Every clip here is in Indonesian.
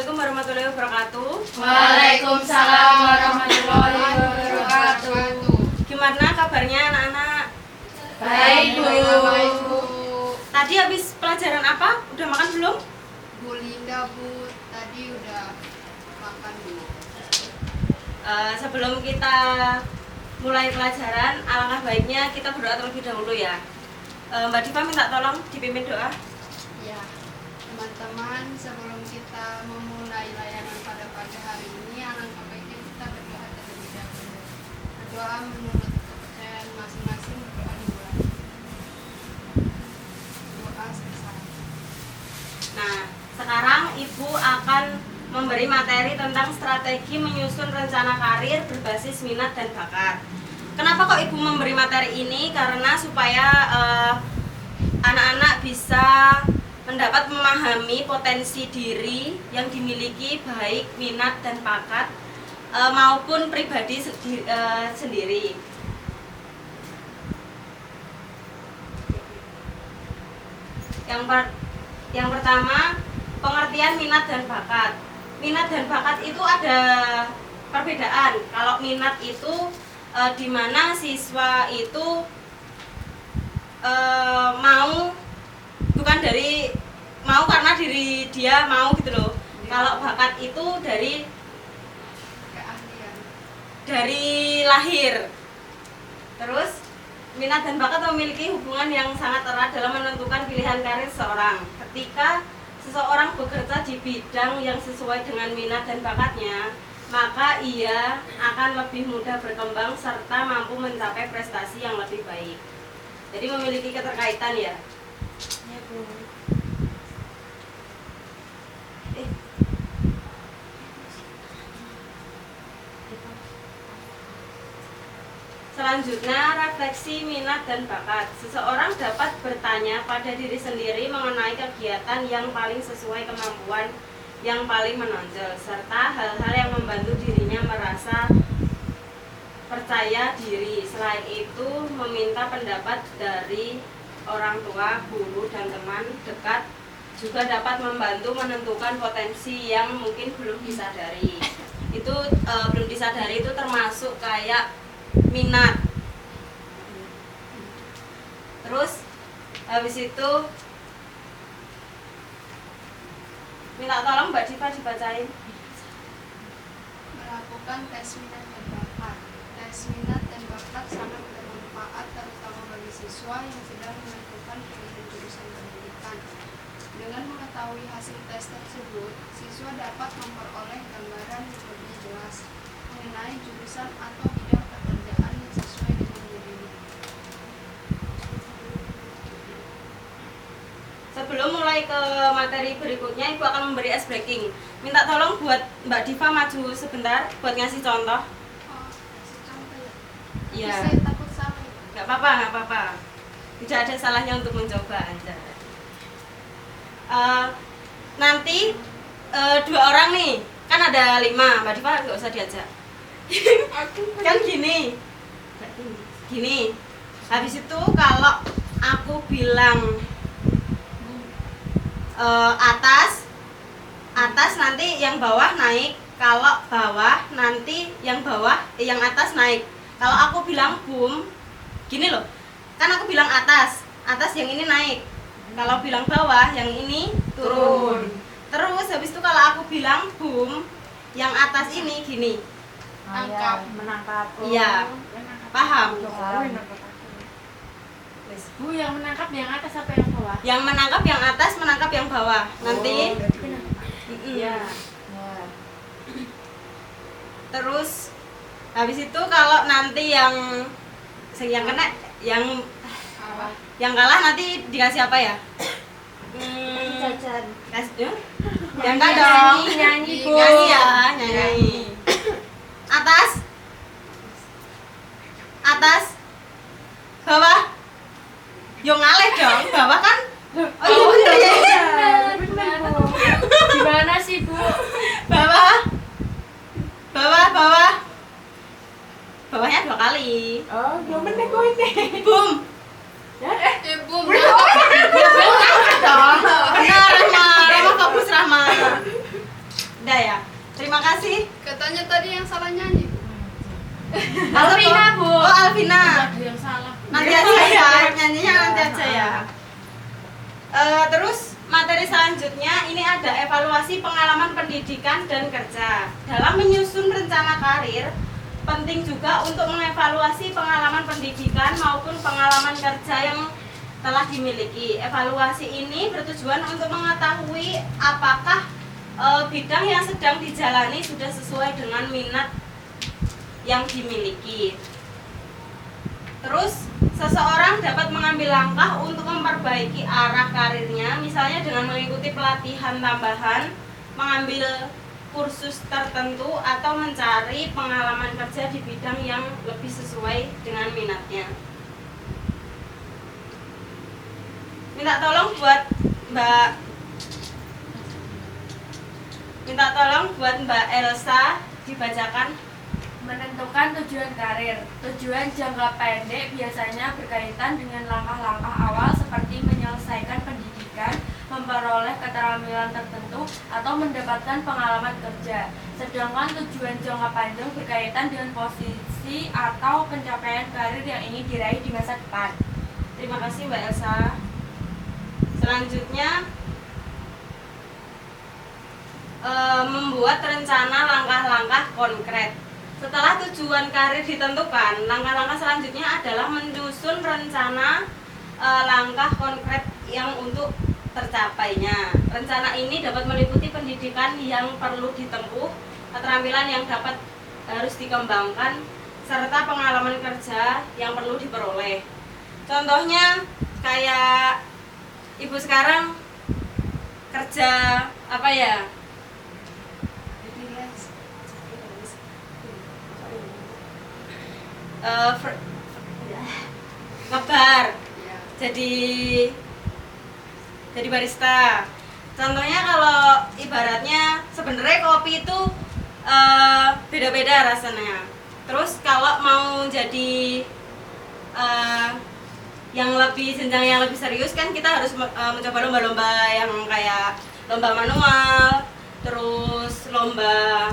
Assalamualaikum warahmatullahi wabarakatuh. Waalaikumsalam warahmatullahi wabarakatuh. Gimana kabarnya anak-anak? Baik, Bu. Tadi habis pelajaran apa? Udah makan belum? Bu Linda, Bu, tadi udah makan, Bu. Sebelum kita mulai pelajaran, alangkah baiknya kita berdoa terlebih dahulu ya. Mbak Diva minta tolong dipimpin doa. Ya, teman-teman, sebelum kita memulai layanan pada pagi hari ini, alangkah baiknya kita berdoa terlebih dahulu. Berdoa menurut kepercayaan masing-masing, berdoa dimulai. Doa selesai. Nah, sekarang Ibu akan memberi materi tentang strategi menyusun rencana karir berbasis minat dan bakat. Kenapa kok Ibu memberi materi ini? Karena supaya anak-anak bisa mendapat memahami potensi diri yang dimiliki baik minat dan bakat maupun pribadi sendiri. Yang pertama, pengertian minat dan bakat. Minat dan bakat itu ada perbedaan. Kalau minat itu di mana siswa itu mau bukan dari mau karena diri dia mau gitu loh. Kalau bakat itu Keahlian. dari lahir. Terus minat dan bakat memiliki hubungan yang sangat erat dalam menentukan pilihan karir seseorang. Ketika seseorang bekerja di bidang yang sesuai dengan minat dan bakatnya, maka ia akan lebih mudah berkembang serta mampu mencapai prestasi yang lebih baik. Jadi memiliki keterkaitan ya. Ya, Bu. Selanjutnya, refleksi minat dan bakat. Seseorang dapat bertanya pada diri sendiri mengenai kegiatan yang paling sesuai kemampuan yang paling menonjol, serta hal-hal yang membantu dirinya merasa percaya diri. Selain itu, meminta pendapat dari orang tua, guru, dan teman dekat juga dapat membantu menentukan potensi yang mungkin belum disadari. Itu belum disadari itu termasuk kayak minat. Terus habis itu minta tolong Mbak Diva dibacain. Melakukan tes minat dan bakat. Tes minat dan bakat sangat bermanfaat terutama bagi siswa yang sedang menentukan pilihan jurusan pendidikan. Dengan mengetahui hasil tes tersebut, siswa dapat memperoleh gambaran yang lebih jelas mengenai jurusan atau bidang pekerjaan yang sesuai dengan dirinya. Sebelum mulai ke materi berikutnya, Ibu akan memberi ice breaking. Minta tolong buat Mbak Diva maju sebentar buat ngasih contoh. Oh, kasih contoh ya. Iya. Tapi saya takut salah. Nggak apa-apa. Tidak ada salahnya untuk mencoba aja. Nanti 2 orang nih, kan ada 5. Mbak Diva nggak usah diajak. Kan gini. Habis itu kalau aku bilang atas nanti yang bawah naik. Kalau bawah nanti yang atas naik. Kalau aku bilang boom, gini loh. Kan aku bilang atas yang ini naik. Kalau bilang bawah, yang ini turun. Terus habis itu kalau aku bilang boom, yang atas ini gini. Tangkap. Menangkap. Iya. Paham? Bu, yang menangkap yang atas apa yang bawah? Yang menangkap yang atas, menangkap yang bawah. Nanti Iya. terus habis itu kalau nanti yang kena yang kalah nanti dikasih apa ya? Jajan. Kasih ya enggak dong. Nyanyi, Bu. Nyanyi ya, nyanyi. Atas. Bawah. Yo ngalih dong, bawah kan? Oh iya bener ya. Benar, Bu. Gimana sih, Bu? Bawah. Bawahnya 2 kali. Oh, belum bener kok ini. Boom. Boom. Ya bener dong. Benar, Rahma fokus Rahma. Enggak ya. Terima kasih. Katanya tadi yang salah nyanyi. Alvina, Bu. Oh, Alvina. Ada yang salah. Nanti aja ya, nyanyinya nanti aja ya. Terus materi selanjutnya ini ada evaluasi pengalaman pendidikan dan kerja. Dalam menyusun rencana karir, penting juga untuk mengevaluasi pengalaman pendidikan maupun pengalaman kerja yang telah dimiliki. Evaluasi ini bertujuan untuk mengetahui apakah bidang yang sedang dijalani sudah sesuai dengan minat yang dimiliki. Terus seseorang dapat mengambil langkah untuk memperbaiki arah karirnya, misalnya dengan mengikuti pelatihan tambahan, mengambil kursus tertentu, atau mencari pengalaman kerja di bidang yang lebih sesuai dengan minatnya. Minta tolong buat Mbak Elsa dibacakan. Menentukan tujuan karir. Tujuan jangka pendek biasanya berkaitan dengan langkah-langkah awal seperti menyelesaikan pendidikan, memperoleh keterampilan tertentu, atau mendapatkan pengalaman kerja. Sedangkan tujuan jangka panjang berkaitan dengan posisi atau pencapaian karir yang ingin diraih di masa depan. Terima kasih Mbak Elsa. Selanjutnya membuat rencana langkah-langkah konkret. Setelah tujuan karir ditentukan, langkah-langkah selanjutnya adalah menyusun rencana langkah konkret yang untuk tercapainya. Rencana ini dapat meliputi pendidikan yang perlu ditempuh, keterampilan yang harus dikembangkan, serta pengalaman kerja yang perlu diperoleh. Contohnya kayak ibu sekarang kerja apa ya? Ngebar, jadi barista. Contohnya kalau ibaratnya sebenarnya kopi itu beda-beda rasanya. Terus kalau mau jadi yang lebih jenjang yang lebih serius kan kita harus mencoba lomba-lomba yang kayak lomba manual, terus lomba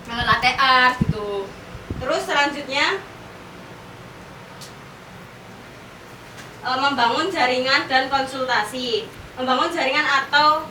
latte art gitu. Terus selanjutnya membangun jaringan dan konsultasi. Membangun jaringan atau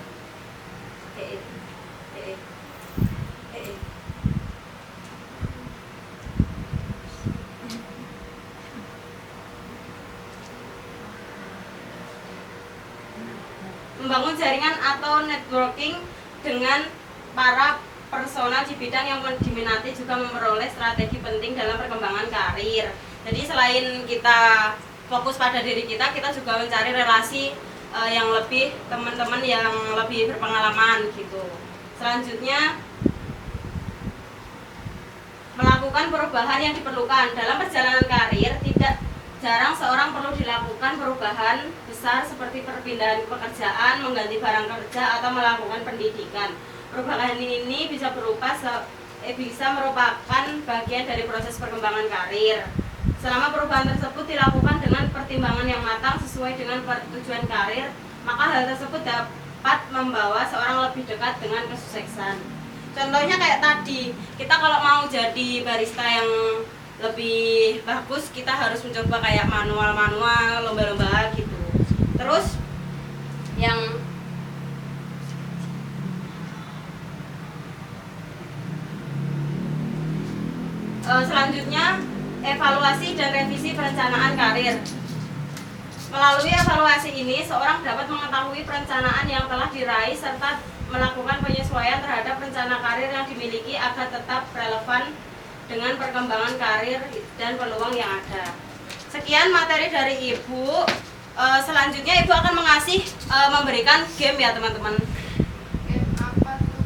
membangun jaringan atau networking dengan para personal di bidang yang diminati, juga memperoleh strategi penting dalam perkembangan karir. Jadi selain kita fokus pada diri kita juga mencari relasi yang lebih, teman-teman yang lebih berpengalaman gitu. Selanjutnya melakukan perubahan yang diperlukan dalam perjalanan karir. Tidak jarang seorang perlu dilakukan perubahan besar seperti perpindahan pekerjaan, mengganti barang kerja, atau melakukan pendidikan. Perubahan ini bisa merupakan bagian dari proses perkembangan karir. Selama perubahan tersebut dilakukan dengan pertimbangan yang matang sesuai dengan tujuan karir, maka hal tersebut dapat membawa seorang lebih dekat dengan kesuksesan. Contohnya kayak tadi, kita kalau mau jadi barista yang lebih bagus, kita harus mencoba kayak manual-manual, lomba-lomba gitu. Terus yang selanjutnya evaluasi dan revisi perencanaan karir. Melalui evaluasi ini, seorang dapat mengetahui perencanaan yang telah diraih serta melakukan penyesuaian terhadap rencana karir yang dimiliki agar tetap relevan dengan perkembangan karir dan peluang yang ada. Sekian materi dari Ibu. Selanjutnya Ibu akan memberikan game ya teman-teman. Game apa tuh?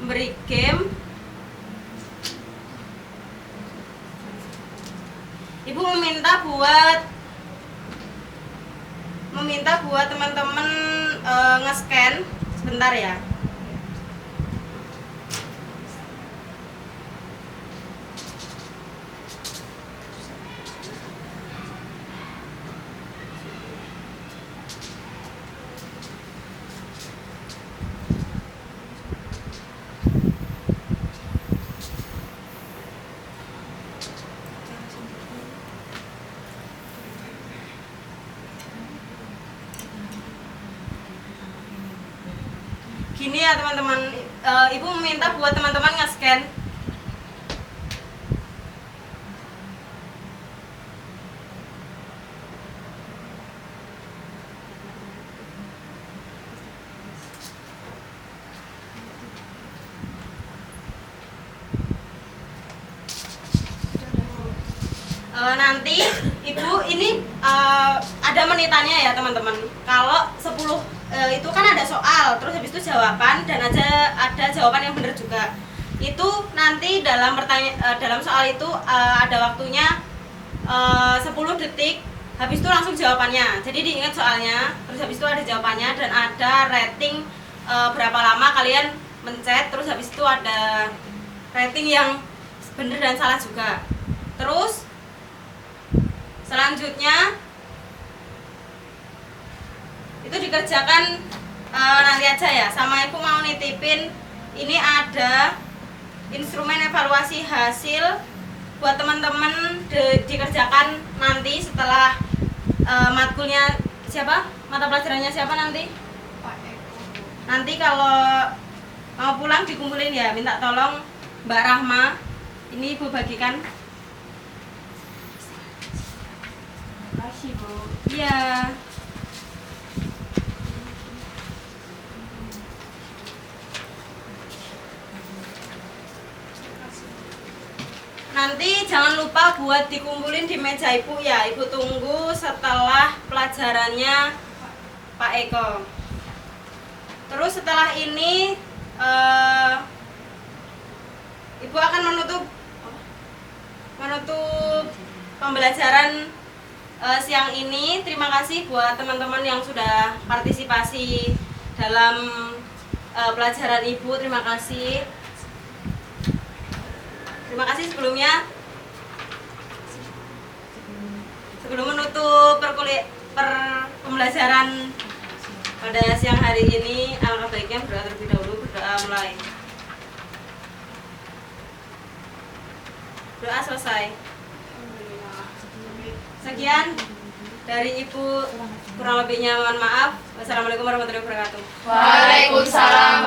Memberi game. Ibu meminta buat teman-teman nge-scan sebentar ya. gini ya teman-teman. Ibu meminta buat teman-teman nge-scan. Nanti ibu ini ada menitannya ya teman-teman. Kalau 10 itu kan ada soal, terus habis itu jawaban dan ada jawaban yang benar juga. Itu nanti dalam dalam soal itu ada waktunya 10 detik. Habis itu langsung jawabannya. Jadi diingat soalnya, terus habis itu ada jawabannya dan ada rating berapa lama kalian mencet, terus habis itu ada rating yang benar dan salah juga. Terus selanjutnya itu dikerjakan nanti aja ya. Sama ibu mau nitipin ini ada instrumen evaluasi hasil buat teman-teman dikerjakan nanti setelah matkulnya siapa, mata pelajarannya siapa nanti. Pak Eko. Nanti kalau mau pulang dikumpulin ya, minta tolong Mbak Rahma ini ibu bagikan. Makasih, Bu. Iya. Nanti jangan lupa buat dikumpulin di meja ibu ya. Ibu tunggu setelah pelajarannya Pak Eko. Terus setelah ini ibu akan menutup pembelajaran siang ini. Terima kasih buat teman-teman yang sudah partisipasi dalam pelajaran ibu. Terima kasih. Terima kasih sebelumnya. Sebelum menutup pembelajaran pada siang hari ini, alangkah baiknya berdoa terlebih dahulu. Berdoa mulai. Doa selesai. Sekian dari Ibu, kurang lebihnya mohon maaf. Wassalamualaikum warahmatullahi wabarakatuh. Waalaikumsalam.